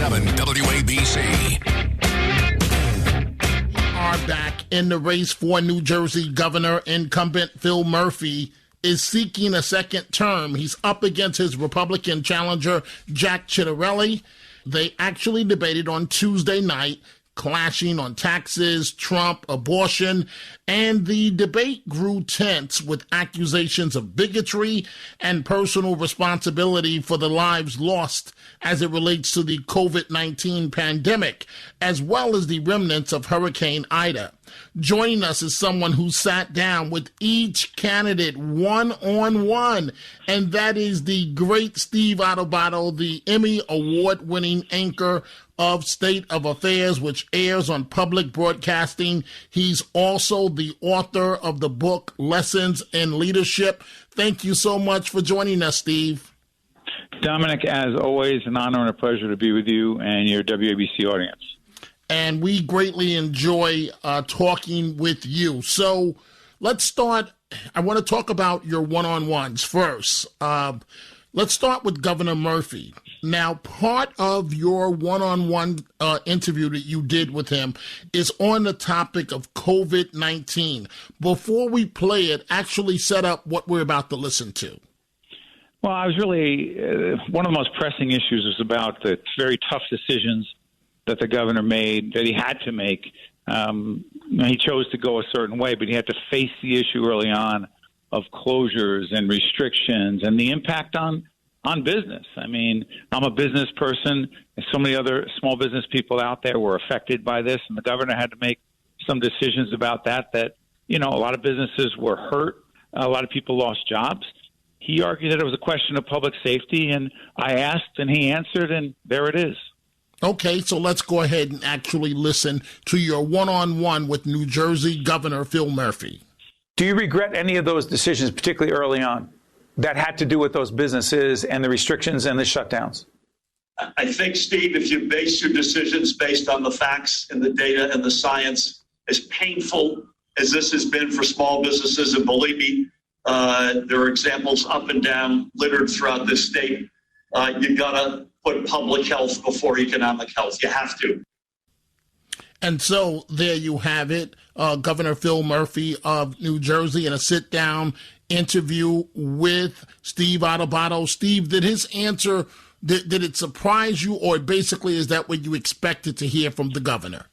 97.7 WABC. Are back in the race for New Jersey Governor. Incumbent Phil Murphy is seeking a second term. He's up against his Republican challenger, Jack Ciattarelli. They actually debated on Tuesday night, clashing on taxes, Trump, abortion, and the debate grew tense with accusations of bigotry and personal responsibility for the lives lost as it relates to the COVID-19 pandemic, as well as the remnants of Hurricane Ida. Joining us is someone who sat down with each candidate one-on-one, and that is the great Steve Adubato, the Emmy Award-winning anchor of State of Affairs, which airs on public broadcasting. He's also the author of the book Lessons in Leadership. Thank you so much for joining us, Steve. Dominic, as always, an honor and a pleasure to be with you and your WABC audience. And we greatly enjoy talking with you. So let's start. I want to talk about your one-on-ones first. Let's start with Governor Murphy. Now, part of your one-on-one interview that you did with him is on the topic of COVID-19. Before we play it, actually set up what we're about to listen to. Well, I was really one of the most pressing issues was about the very tough decisions that the governor made, that he had to make. He chose to go a certain way, but he had to face the issue early on of closures and restrictions and the impact on business. I mean, I'm a business person, and so many other small business people out there were affected by this, and the governor had to make some decisions about that, a lot of businesses were hurt. A lot of people lost jobs. He argued that it was a question of public safety, and I asked, and he answered, and there it is. Okay, so let's go ahead and actually listen to your one-on-one with New Jersey Governor Phil Murphy. Do you regret any of those decisions, particularly early on, that had to do with those businesses and the restrictions and the shutdowns? I think, Steve, if you base your decisions based on the facts and the data and the science, as painful as this has been for small businesses, and believe me, there are examples up and down littered throughout this state, you got to put public health before economic health. You have to. And so there you have it, Governor Phil Murphy of New Jersey in a sit-down interview with Steve Adubato. Steve, did his answer, did it surprise you, or basically is that what you expected to hear from the governor?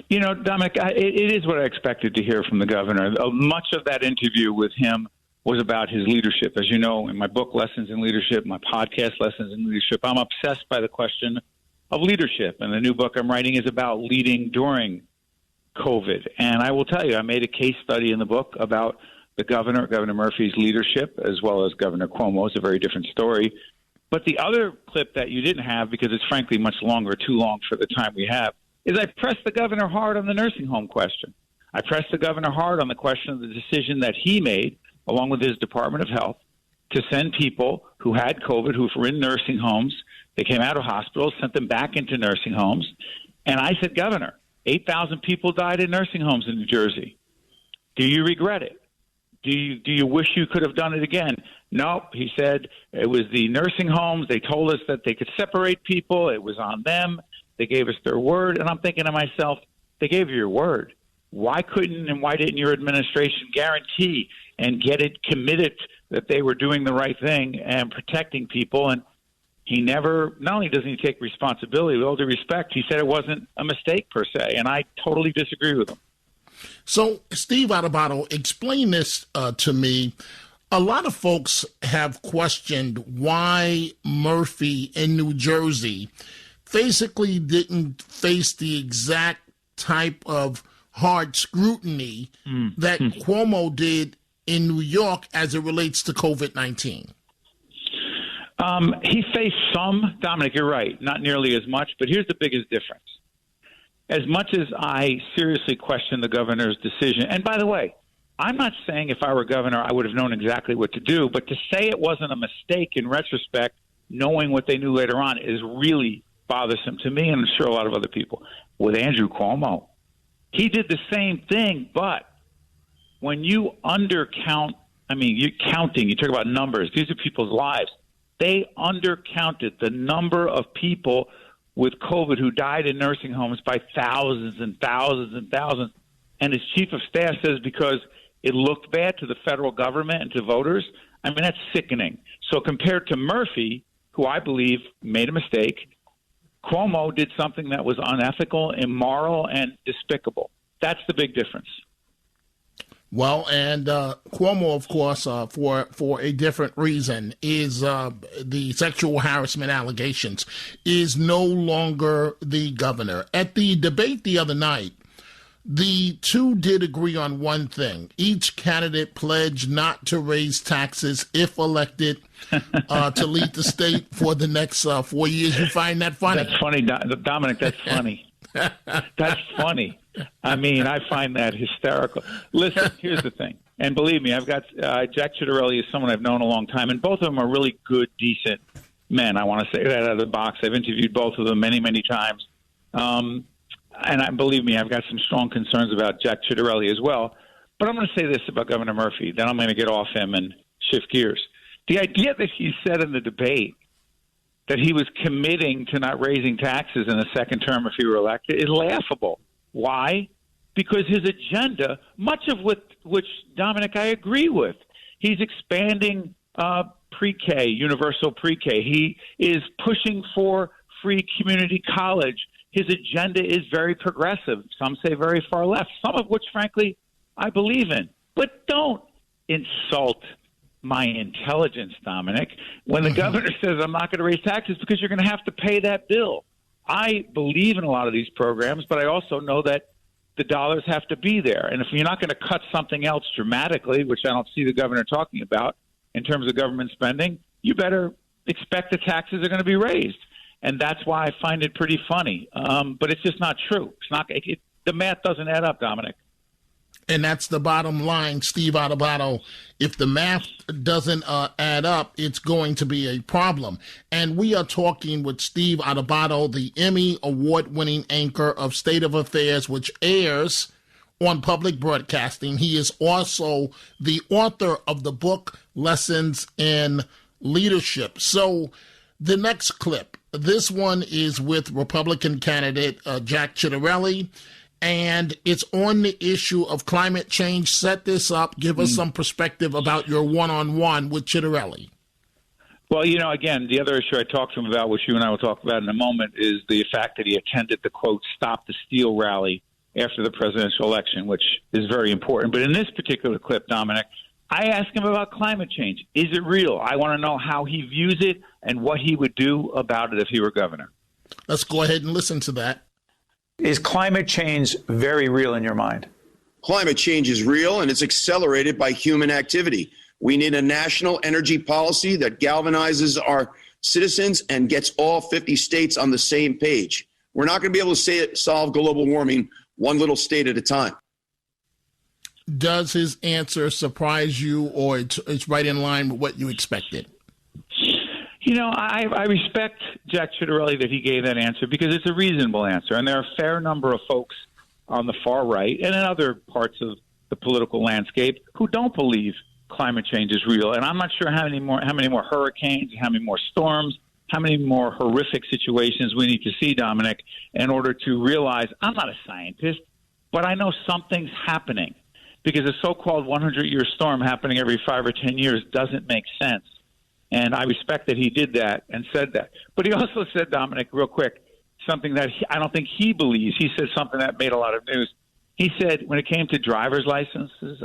Dominic, it is what I expected to hear from the governor. Much of that interview with him was about his leadership. As you know, in my book, Lessons in Leadership, my podcast, Lessons in Leadership, I'm obsessed by the question of leadership. And the new book I'm writing is about leading during COVID. And I will tell you, I made a case study in the book about the Governor Murphy's leadership, as well as Governor Cuomo. It's a very different story. But the other clip that you didn't have, because it's frankly much longer, too long for the time we have, is I pressed the governor hard on the nursing home question. I pressed the governor hard on the question of the decision that he made, along with his Department of Health, to send people who had COVID, who were in nursing homes. They came out of hospitals, sent them back into nursing homes. And I said, Governor, 8,000 people died in nursing homes in New Jersey. Do you regret it? Do you wish you could have done it again? No, he said it was the nursing homes. They told us that they could separate people. It was on them. They gave us their word. And I'm thinking to myself, they gave you your word. Why couldn't and why didn't your administration guarantee and get it committed that they were doing the right thing and protecting people? And he never, not only doesn't he take responsibility, with all due respect, he said it wasn't a mistake per se. And I totally disagree with him. So, Steve Adubato, explain this to me. A lot of folks have questioned why Murphy in New Jersey basically didn't face the exact type of hard scrutiny that Cuomo did in New York as it relates to COVID-19. He faced some, Dominic, you're right, not nearly as much, but here's the biggest difference. As much as I seriously question the governor's decision, and by the way, I'm not saying if I were governor I would have known exactly what to do, but to say it wasn't a mistake in retrospect, knowing what they knew later on, is really bothersome to me and I'm sure a lot of other people. With Andrew Cuomo, he did the same thing, but when you undercount, you're counting, you talk about numbers, these are people's lives. They undercounted the number of people with COVID who died in nursing homes by thousands and thousands and thousands. And his chief of staff says because it looked bad to the federal government and to voters. I mean, that's sickening. So compared to Murphy, who I believe made a mistake, Cuomo did something that was unethical, immoral, and despicable. That's the big difference. Well, and Cuomo, of course, for a different reason, is the sexual harassment allegations, is no longer the governor. At the debate the other night, the two did agree on one thing. Each candidate pledged not to raise taxes if elected to lead the state for the next 4 years. You find that funny? That's funny, Dominic. That's funny. That's funny. I mean, I find that hysterical. Listen, here's the thing. And believe me, I've got Jack Ciattarelli is someone I've known a long time, and both of them are really good, decent men. I want to say that out of the box. I've interviewed both of them many, many times. And believe me, I've got some strong concerns about Jack Ciattarelli as well. But I'm going to say this about Governor Murphy. Then I'm going to get off him and shift gears. The idea that he said in the debate that he was committing to not raising taxes in the second term if he were elected is laughable. Why? Because his agenda, much of which, Dominic, I agree with. He's expanding pre-K, universal pre-K. He is pushing for free community college. His agenda is very progressive. Some say very far left, some of which, frankly, I believe in. But don't insult my intelligence, Dominic. When the governor says I'm not going to raise taxes because you're going to have to pay that bill. I believe in a lot of these programs, but I also know that the dollars have to be there. And if you're not going to cut something else dramatically, which I don't see the governor talking about in terms of government spending, you better expect the taxes are going to be raised. And that's why I find it pretty funny. But it's just not true. It's not. The math doesn't add up, Dominic. And that's the bottom line, Steve Adubato. If the math doesn't add up, it's going to be a problem. And we are talking with Steve Adubato, the Emmy award-winning anchor of State of Affairs, which airs on public broadcasting. He is also the author of the book Lessons in Leadership. So the next clip, this one is with Republican candidate Jack Ciattarelli, and it's on the issue of climate change. Set this up. Give us some perspective about your one-on-one with Ciattarelli. Well, again, the other issue I talked to him about, which you and I will talk about in a moment, is the fact that he attended the, quote, Stop the Steal rally after the presidential election, which is very important. But in this particular clip, Dominic, I asked him about climate change. Is it real? I want to know how he views it and what he would do about it if he were governor. Let's go ahead and listen to that. Is climate change very real in your mind? Climate change is real, and it's accelerated by human activity. We need a national energy policy that galvanizes our citizens and gets all 50 states on the same page. We're not going to be able to solve global warming one little state at a time. Does his answer surprise you, or it's right in line with what you expected? I respect Jack Ciattarelli that he gave that answer because it's a reasonable answer. And there are a fair number of folks on the far right and in other parts of the political landscape who don't believe climate change is real. And I'm not sure how many more hurricanes, how many more storms, how many more horrific situations we need to see, Dominic, in order to realize I'm not a scientist, but I know something's happening. Because a so-called 100-year storm happening every 5 or 10 years doesn't make sense. And I respect that he did that and said that. But he also said, Dominic, real quick, something that I don't think he believes. He said something that made a lot of news. He said when it came to driver's licenses,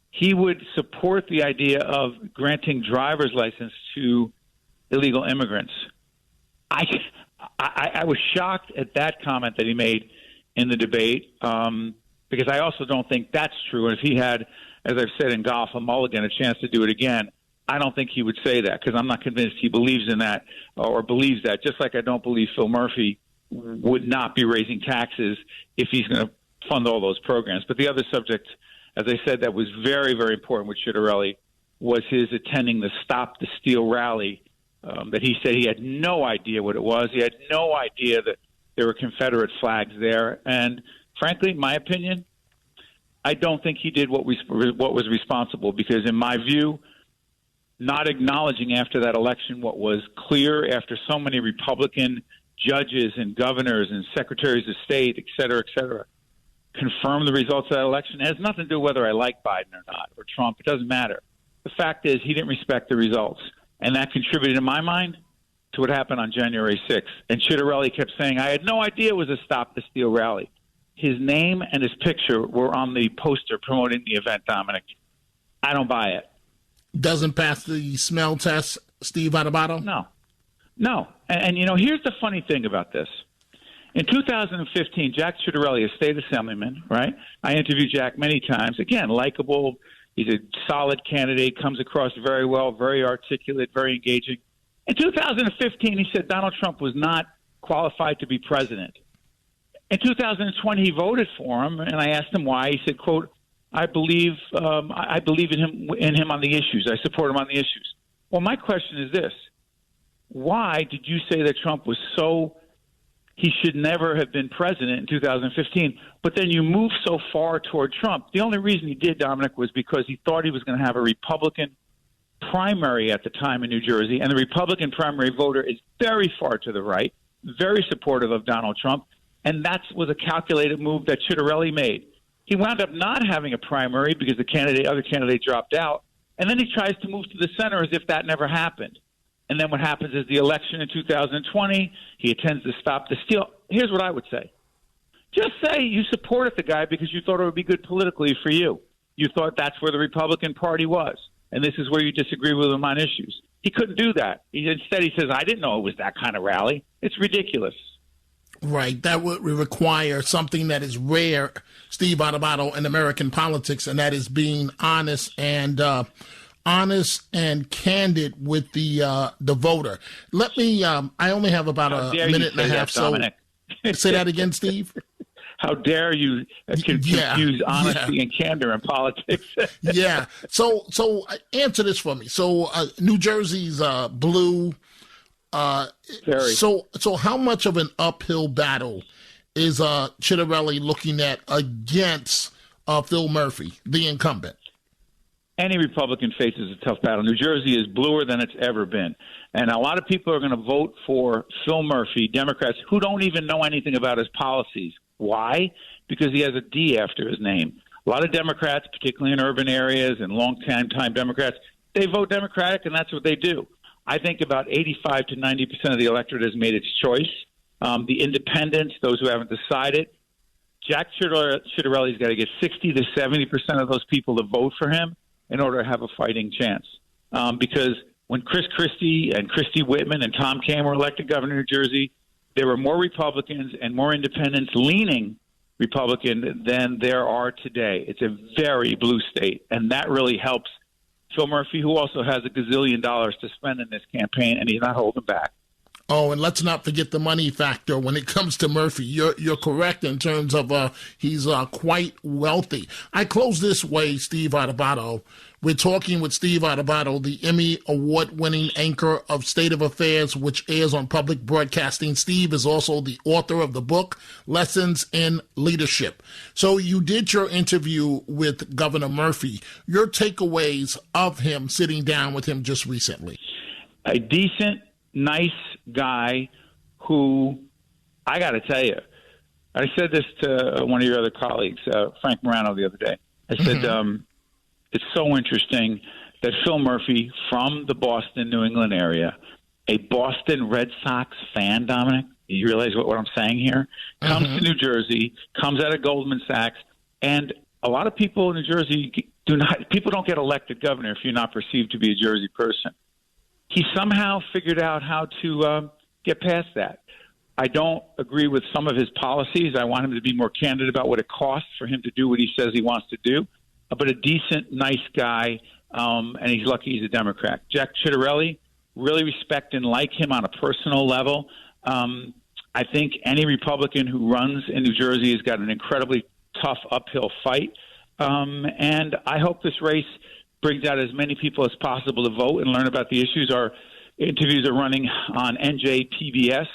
he would support the idea of granting driver's license to illegal immigrants. I was shocked at that comment that he made in the debate. Because I also don't think that's true. And if he had, as I've said in golf, a mulligan, a chance to do it again, I don't think he would say that because I'm not convinced he believes in that or believes that, just like I don't believe Phil Murphy would not be raising taxes if he's going to fund all those programs. But the other subject, as I said, that was very, very important with Ciattarelli was his attending the Stop the Steal rally that he said he had no idea what it was. He had no idea that there were Confederate flags there. And frankly, in my opinion, I don't think he did what was responsible because, in my view, not acknowledging after that election what was clear after so many Republican judges and governors and secretaries of state, et cetera, confirm the results of that election. It has nothing to do with whether I like Biden or not, or Trump. It doesn't matter. The fact is he didn't respect the results, and that contributed, in my mind, to what happened on January 6th. And Ciattarelli kept saying, I had no idea it was a Stop the Steal rally. His name and his picture were on the poster promoting the event, Dominic. I don't buy it. Doesn't pass the smell test, Steve Adubato? No. And here's the funny thing about this. In 2015, Jack Ciattarelli, a state assemblyman, right? I interviewed Jack many times. Again, likable. He's a solid candidate, comes across very well, very articulate, very engaging. In 2015, he said Donald Trump was not qualified to be president. In 2020, he voted for him, and I asked him why. He said, quote, I believe in him on the issues. I support him on the issues. Well, my question is this. Why did you say that Trump was he should never have been president in 2015, but then you moved so far toward Trump? The only reason he did, Dominic, was because he thought he was going to have a Republican primary at the time in New Jersey, and the Republican primary voter is very far to the right, very supportive of Donald Trump, and that was a calculated move that Ciattarelli made. He wound up not having a primary because the other candidate dropped out, and then he tries to move to the center as if that never happened. And then what happens is the election in 2020, he attends the Stop the Steal. Here's what I would say. Just say you supported the guy because you thought it would be good politically for you. You thought that's where the Republican Party was, and this is where you disagree with him on issues. He couldn't do that. Instead, he says, I didn't know it was that kind of rally. It's ridiculous. Right. That would require something that is rare, Steve Adubato, in American politics, and that is being honest and candid with the voter. Let me. I only have about a minute and a half. Dominic? Say that again, Steve. How dare you confuse honesty and candor in politics? Yeah. So answer this for me. So New Jersey's blue. Very. So how much of an uphill battle is Ciattarelli looking at against Phil Murphy, the incumbent? Any Republican faces a tough battle. New Jersey is bluer than it's ever been. And a lot of people are going to vote for Phil Murphy, Democrats, who don't even know anything about his policies. Why? Because he has a D after his name. A lot of Democrats, particularly in urban areas and long-time Democrats, they vote Democratic, and that's what they do. I think about 85 to 90% of the electorate has made its choice. The independents, those who haven't decided, Jack Ciattarelli's got to get 60 to 70% of those people to vote for him in order to have a fighting chance. Because when Chris Christie and Christie Whitman and Tom Cam were elected governor of New Jersey, there were more Republicans and more independents leaning Republican than there are today. It's a very blue state, and that really helps Phil Murphy, who also has $1 gazillion to spend in this campaign, and he's not holding back. Oh, and let's not forget the money factor when it comes to Murphy. You're correct in terms of he's quite wealthy. I close this way, Steve Adubato. We're talking with Steve Adubato, the Emmy award-winning anchor of State of Affairs, which airs on public broadcasting. Steve is also the author of the book, Lessons in Leadership. So you did your interview with Governor Murphy. Your takeaways of him sitting down with him just recently. A decent, nice guy who, I got to tell you, I said this to one of your other colleagues, Frank Morano, the other day. I said, it's so interesting that Phil Murphy from the Boston, New England area, a Boston Red Sox fan, Dominic, you realize what I'm saying here, comes to New Jersey, comes out of Goldman Sachs, and a lot of people in New Jersey people don't get elected governor if you're not perceived to be a Jersey person. He somehow figured out how to get past that. I don't agree with some of his policies. I want him to be more candid about what it costs for him to do what he says he wants to do. But a decent, nice guy, and he's lucky he's a Democrat. Jack Ciattarelli, really respect and like him on a personal level. I think any Republican who runs in New Jersey has got an incredibly tough uphill fight. And I hope this race brings out as many people as possible to vote and learn about the issues. Our interviews are running on NJPBS,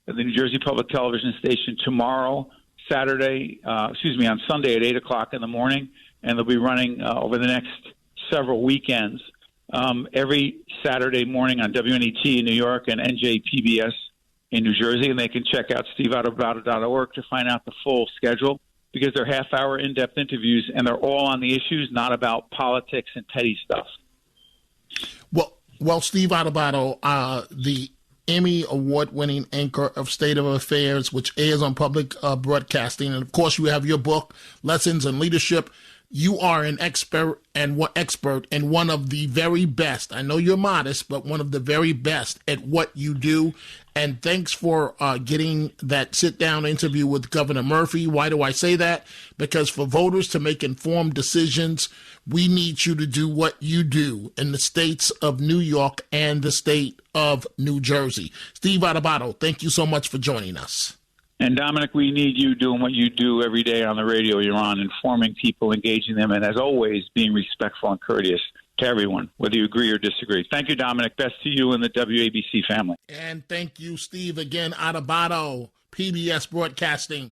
the New Jersey Public Television Station, tomorrow, on Sunday at 8 o'clock in the morning. And they'll be running over the next several weekends, every Saturday morning on WNET in New York and NJPBS in New Jersey, and they can check out steveadubato.org to find out the full schedule, because they're half-hour in-depth interviews, and they're all on the issues, not about politics and petty stuff. Well, Steve Adubato, the Emmy Award-winning anchor of State of Affairs, which airs on public broadcasting, and of course you have your book, Lessons in Leadership. You are an expert and one of the very best. I know you're modest, but one of the very best at what you do. And thanks for getting that sit-down interview with Governor Murphy. Why do I say that? Because for voters to make informed decisions, we need you to do what you do in the states of New York and the state of New Jersey. Steve Adubato, thank you so much for joining us. And, Dominic, we need you doing what you do every day on the radio you're on, informing people, engaging them, and, as always, being respectful and courteous to everyone, whether you agree or disagree. Thank you, Dominic. Best to you and the WABC family. And thank you, Steve, again, Adubato, PBS Broadcasting.